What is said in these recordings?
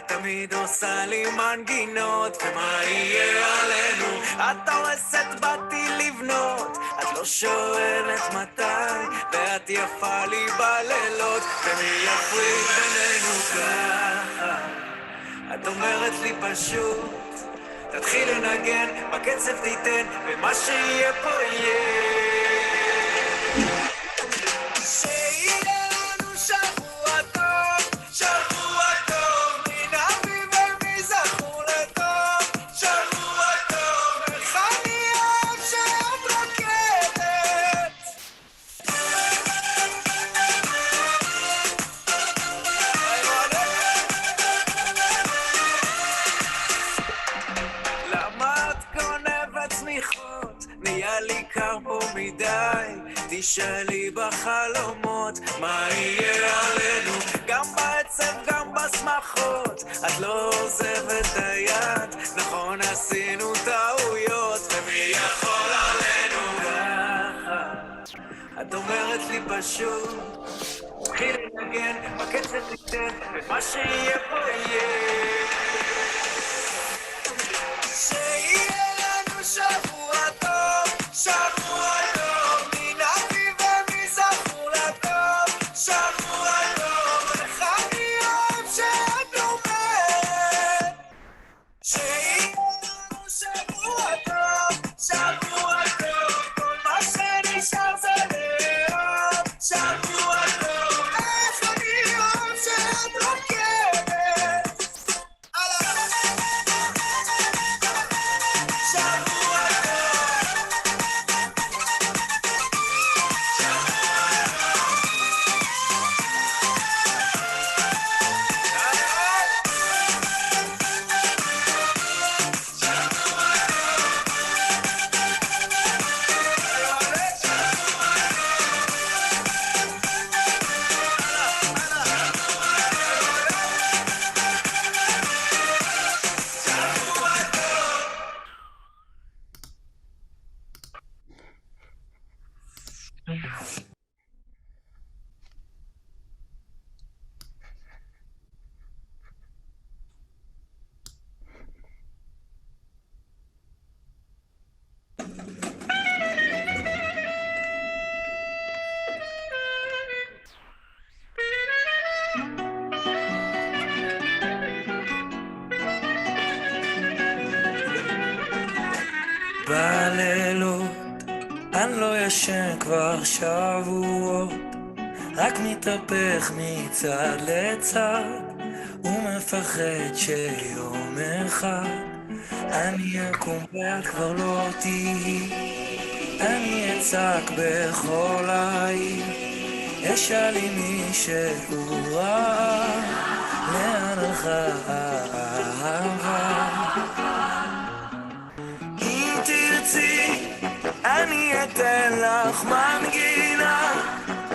תמיד עושה לי מנגינות, ומה יהיה עלינו? את הורסת באתי לבנות, את לא שואלת מתי, ואת יפה לי בלילות, ומי יפריד בינינו ככה? את אומרת לי פשוט, תתחיל לנגן, בקצב תיתן, ומה שיהיה פה יהיה. שיהיה לנו שבוע טוב, שבוע טוב, מן אביב ומזרחו לטוב, שבוע טוב, איך אני אוהב שאת רוקדת. למה את גונבת צמיחות? נהיה לי קר פה מדי, תשאלי בחלומות מה יהיה עלינו, גם בעצב גם בשמחות, את לא עוזבת היד, נכון עשינו טעויות, ומי יכול עלינו ככה? את אומרת לי פשוט, תתחיל לנגן, בקצב תיתן, ומה שיהיה פה יהיה. שיהיה לנו שבוע טוב, שבוע טוב, מן אביב ומזרחו לטוב, שבוע טוב, איך אני אוהב שאת אומרת. שיהיה לנו שבוע טוב, שבוע טוב, כל מה שנשאר זה לאהוב, שבוע טוב, איך אני אוהב שאת רוקדת. בלילות אני לא ישן כבר שבועות, רק מתהפך מצד לצד ומפחד שיום אחד אני אקום ואת כבר לא תהי, אני אצעק בכל העיר, אשאל לי מישהו רע, לאן הלכה האהבה. אם תרצי אני אתן לך מנגינה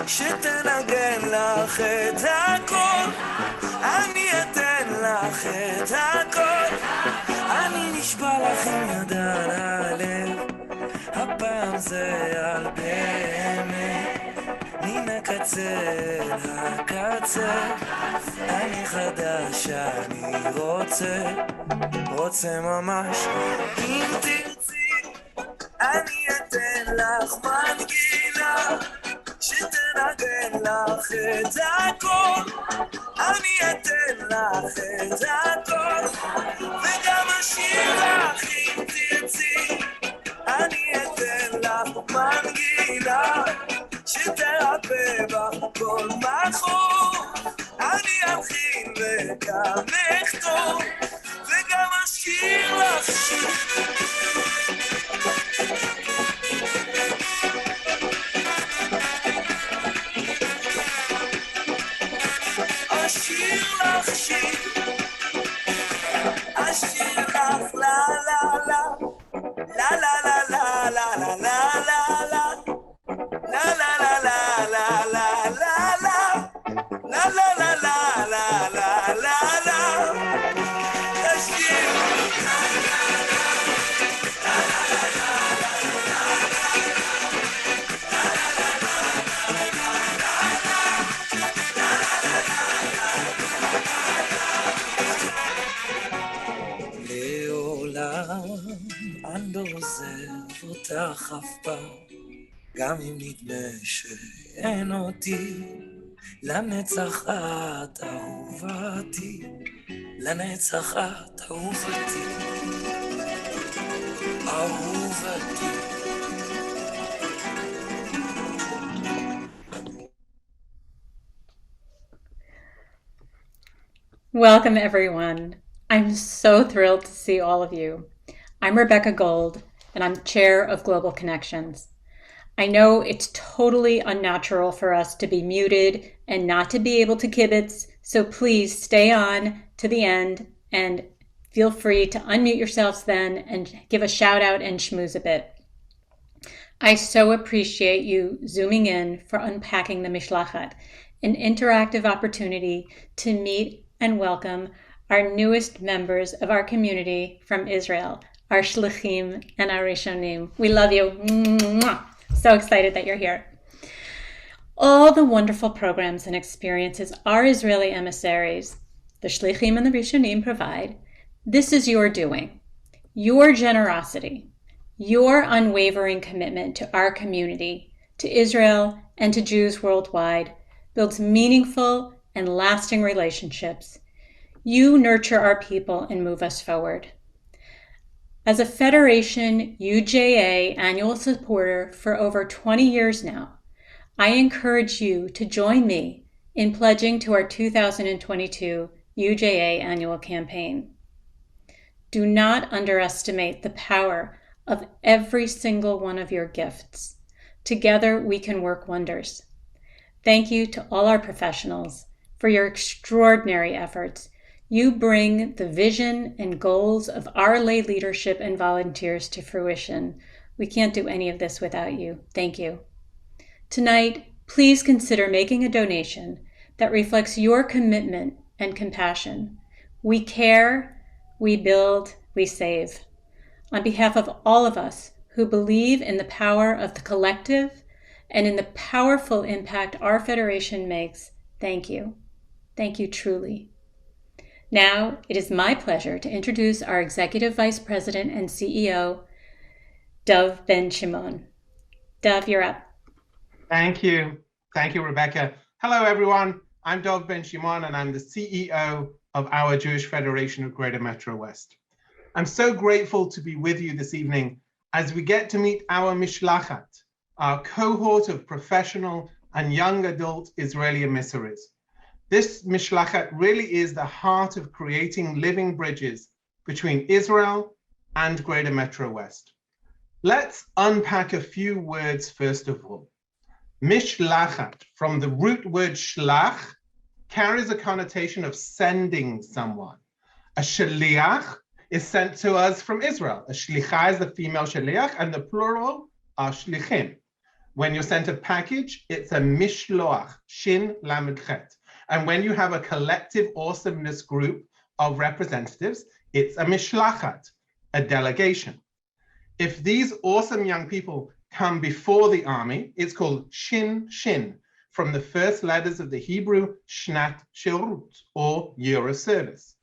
שתנגן לך את הכל, אני אתן לך את הכל, אני נשבע לך עם יד על הלב, הפעם זה על באמת, מן הקצה לקצה, אני חדש, אני רוצה ממש. אם תרצי אני אתן לך מנגינה שתנגן לך את הכל, אני אתן לך את הכל, וגם אשיר לך אם תרצי, אני אתן לך מנגינה שתרפא בך כל מחור, אני אלחין וגם אכתוב, וגם אשיר לך שיר. אשיר לך שיר, אשיר לך לה לה לה, לה לה לה לה לה לה לה לה, לה לה לה לה לה לה לה לה, לה לה לה לה לה לה לה לה, אשיר לה לה לה אני לא עוזב אותך אף פעם, גם אם נדמה שאין אותי, לנצח את אהובתי, לנצח את אהובתי, אהובתי. Welcome, everyone. I'm so thrilled to see all of you. I'm Rebecca Gold, and I'm Chair of Global Connections. I know it's totally unnatural for us to be muted and not to be able to kibitz, so please stay on to the end and feel free to unmute yourselves then and give a shout out and schmooze a bit. I so appreciate you zooming in for Unpacking the Mishlachat, an interactive opportunity to meet and welcome our newest members of our community from Israel, our Shlichim and our Rishonim. We love you. So excited that you're here. All the wonderful programs and experiences our Israeli emissaries, the Shlichim and the Rishonim, provide, this is your doing, your generosity, your unwavering commitment to our community, to Israel, and to Jews worldwide builds meaningful and lasting relationships. You nurture our people and move us forward. As a Federation UJA annual supporter for over 20 years now, I encourage you to join me in pledging to our 2022 UJA annual campaign. Do not underestimate the power of every single one of your gifts. Together, we can work wonders. Thank you to all our professionals for your extraordinary efforts. You bring the vision and goals of our lay leadership and volunteers to fruition. We can't do any of this without you. Thank you. Tonight, please consider making a donation that reflects your commitment and compassion. We care, we build, we save. On behalf of all of us who believe in the power of the collective and in the powerful impact our Federation makes, thank you. Thank you truly. Now, it is my pleasure to introduce our Executive Vice President and CEO, Dov Ben Shimon. Dov, you're up. Thank you. Thank you, Rebecca. Hello, everyone. I'm Dov Ben Shimon, and I'm the CEO of our Jewish Federation of Greater Metro West. I'm so grateful to be with you this evening as we get to meet our Mishlachat, our cohort of professional and young adult Israeli emissaries. This Mishlachat really is the heart of creating living bridges between Israel and Greater Metro West. Let's unpack a few words first of all. Mishlachat, from the root word shlach, carries a connotation of sending someone. A shaliach is sent to us from Israel. A shlicha is the female shaliach, and the plural are shlichim. When you're sent a package, it's a mishloach, shin lamed chet. And when you have a collective awesomeness group of representatives, it's a mishlachat, a delegation. If these awesome young people come before the army, it's called shin shin, from the first letters of the Hebrew shnat shirut, or year of service.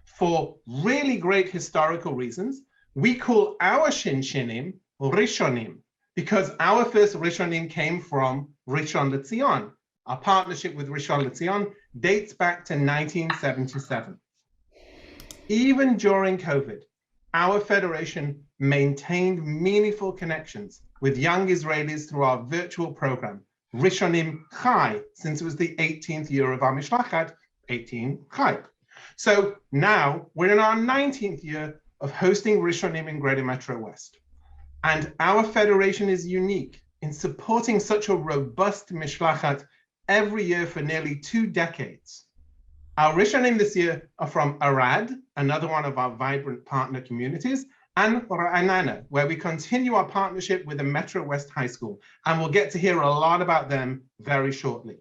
For really great historical reasons, we call our shin shinim rishonim, because our first rishonim came from Rishon LeZion. Our partnership with Rishon LeZion dates back to 1977. Even during COVID, our federation maintained meaningful connections with young Israelis through our virtual program, Rishonim Chai, since it was the 18th year of our Mishlachat, 18 Chai. So now we're in our 19th year of hosting Rishonim in Greater Metro West. And our federation is unique in supporting such a robust Mishlachat every year for nearly 2 decades. Our Rishonim this year are from Arad, another one of our vibrant partner communities, and Ra'anana, where we continue our partnership with the Metro West High School, and we'll get to hear a lot about them very shortly.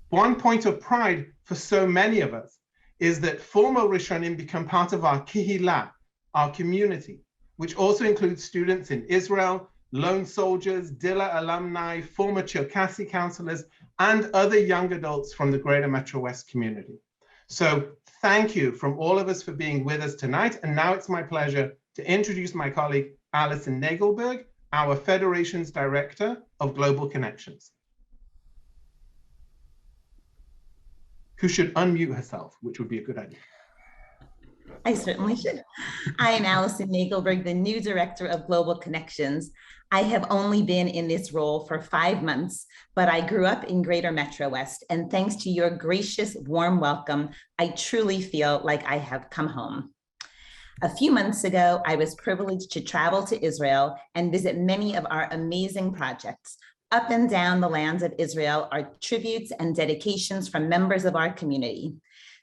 One point of pride for so many of us is that former Rishonim become part of our Kihila, our community, which also includes students in Israel, lone soldiers, Dilla alumni, former Cherkasy counselors, and other young adults from the Greater Metro West community. So thank you from all of us for being with us tonight. And now it's my pleasure to introduce my colleague, Alison Nagelberg, our Federation's Director of Global Connections, who should unmute herself, which would be a good idea. I certainly should. I am Alison Nagelberg, the new Director of Global Connections. I have only been in this role for 5 months, but I grew up in Greater Metro West, and thanks to your gracious, warm welcome, I truly feel like I have come home. A few months ago, I was privileged to travel to Israel and visit many of our amazing projects. Up and down the lands of Israel are tributes and dedications from members of our community.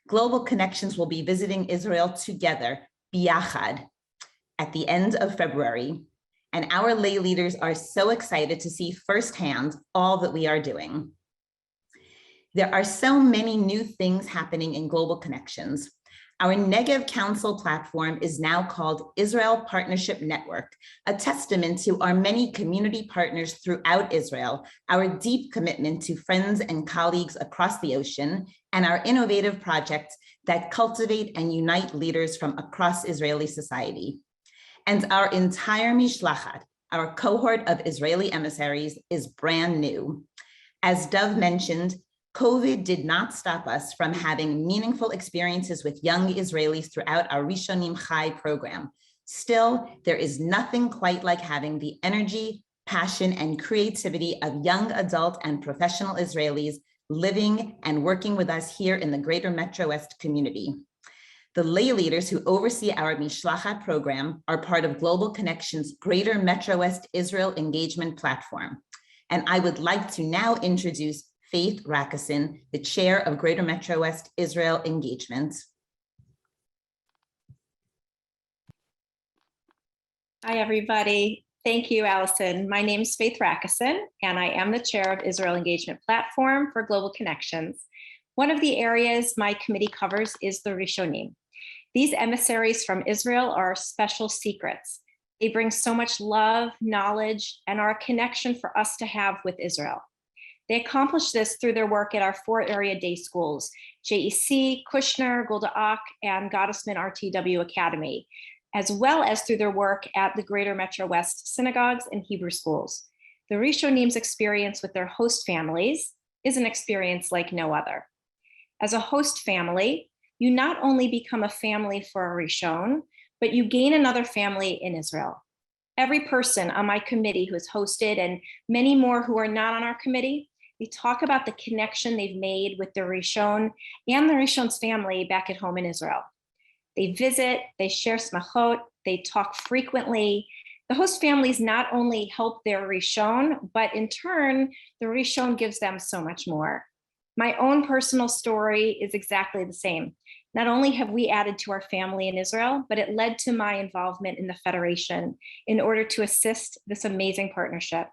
Global Connections will be visiting Israel together, biyachad, at the end of February. And our lay leaders are so excited to see firsthand all that we are doing. There are so many new things happening in Global Connections. Our Negev Council platform is now called Israel Partnership Network, a testament to our many community partners throughout Israel, our deep commitment to friends and colleagues across the ocean, and our innovative projects that cultivate and unite leaders from across Israeli society. And our entire Mishlachat, our cohort of Israeli emissaries, is brand new. As Dov mentioned, COVID did not stop us from having meaningful experiences with young Israelis throughout our Rishonim Chai program. Still, there is nothing quite like having the energy, passion, and creativity of young adult and professional Israelis living and working with us here in the Greater Metro West community. The lay leaders who oversee our Mishlachat program are part of Global Connections' Greater Metro West Israel Engagement Platform. And I would like to now introduce Faith Rakison, the chair of Greater Metro West Israel Engagement. Hi, everybody. Thank you, Allison. My name is Faith Rakison, and I am the chair of Israel Engagement Platform for Global Connections. One of the areas my committee covers is the Rishonim. These emissaries from Israel are special secrets. They bring so much love, knowledge, and are a connection for us to have with Israel. They accomplish this through their work at our 4 area day schools, JEC, Kushner, Golda Ak, and Gottesman RTW Academy, as well as through their work at the Greater Metro West synagogues and Hebrew schools. The Rishonim's experience with their host families is an experience like no other. As a host family, you not only become a family for a Rishon, but you gain another family in Israel. Every person on my committee who has hosted, and many more who are not on our committee, they talk about the connection they've made with the Rishon and the Rishon's family back at home in Israel. They visit, they share smachot, they talk frequently. The host families not only help their Rishon, but in turn, the Rishon gives them so much more. My own personal story is exactly the same. Not only have we added to our family in Israel, but it led to my involvement in the Federation in order to assist this amazing partnership.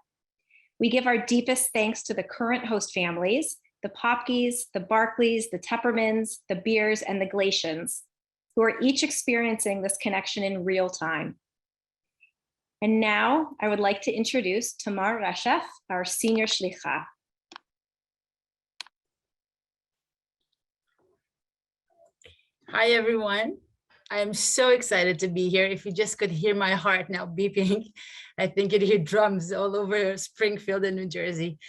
We give our deepest thanks to the current host families, the Popkes, the Barkleys, the Teppermans, the Beers, and the Galatians, who are each experiencing this connection in real time. And now I would like to introduce Tamar Reshef, our senior shlicha. Hi, everyone. I am so excited to be here. If you just could hear my heart now beeping, I think you'd hear drums all over Springfield and New Jersey.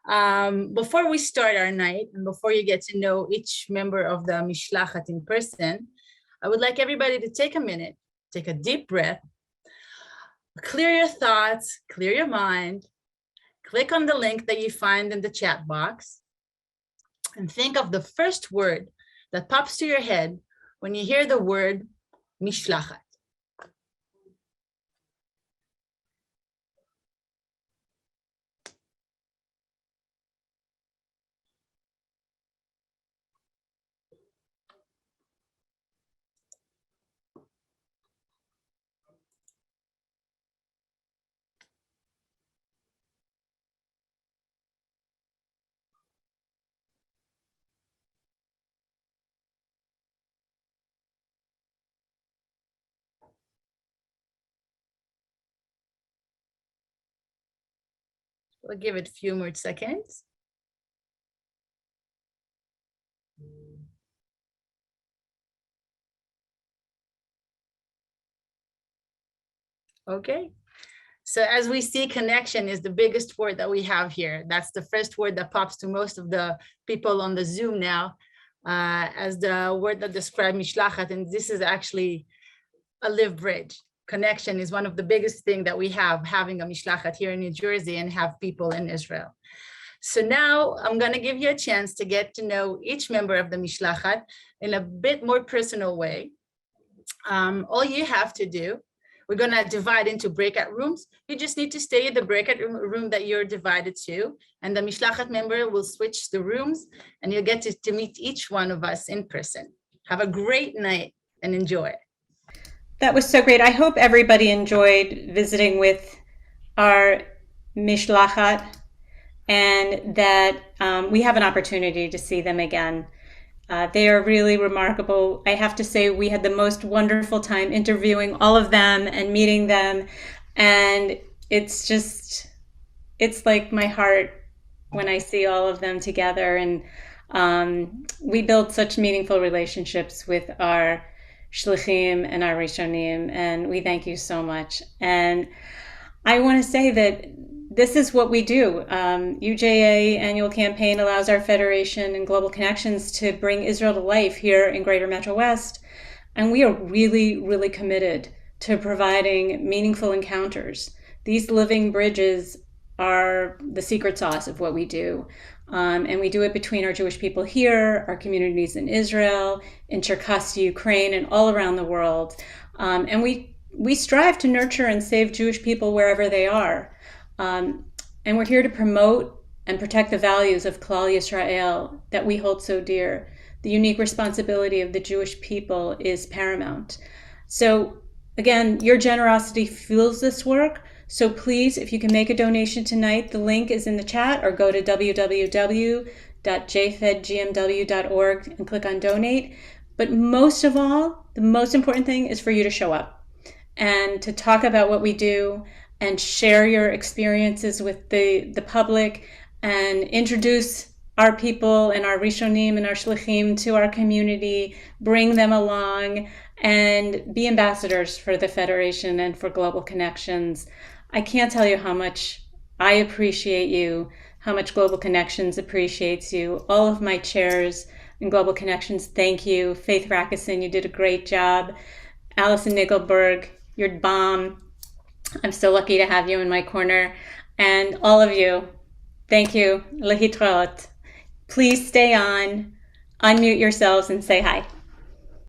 Before we start our night, and before you get to know each member of the Mishlachat in person, I would like everybody to take a minute, take a deep breath, clear your thoughts, clear your mind, click on the link that you find in the chat box, and think of the first word that pops to your head when you hear the word Mishlachat. We'll give it a few more seconds. Okay. So as we see, connection is the biggest word that we have here. That's the first word that pops to most of the people on the Zoom now as the word that describes Mishlachat. And this is actually a live bridge. Connection is one of the biggest things that we have, having a Mishlachat here in New Jersey and have people in Israel. So now I'm going to give you a chance to get to know each member of the Mishlachat in a bit more personal way. All you have to do, we're going to divide into breakout rooms. You just need to stay in the breakout room that you're divided to, and the Mishlachat member will switch the rooms, and you'll get to meet each one of us in person. Have a great night and enjoy. That was so great. I hope everybody enjoyed visiting with our Mishlachat, and that we have an opportunity to see them again. They are really remarkable. I have to say, we had the most wonderful time interviewing all of them and meeting them. And it's like my heart when I see all of them together. And we build such meaningful relationships with our shlichim and our rishonim. And we thank you so much. And I want to say that this is what we do. UJA annual campaign allows our federation and Global Connections to bring Israel to life here in Greater Metro West. And we are really, really committed to providing meaningful encounters. These living bridges are the secret sauce of what we do. And we do it between our Jewish people here, our communities in Israel, in Cherkasy, Ukraine, and all around the world. And we strive to nurture and save Jewish people wherever they are. And we're here to promote and protect the values of Klal Yisrael that we hold so dear. The unique responsibility of the Jewish people is paramount. So again, your generosity fuels this work. So please, if you can make a donation tonight, the link is in the chat, or go to www.jfedgmw.org and click on donate. But most of all, the most important thing is for you to show up and to talk about what we do and share your experiences with the public and introduce our people and our Rishonim and our Shlichim to our community, bring them along, and be ambassadors for the Federation and for Global Connections. I can't tell you how much I appreciate you, how much Global Connections appreciates you. All of my chairs in Global Connections, thank you. Faith Rackison, you did a great job. Allison Nickelberg, you're bomb. I'm so lucky to have you in my corner. And all of you, thank you. Lehitraot. Please stay on, unmute yourselves and say hi.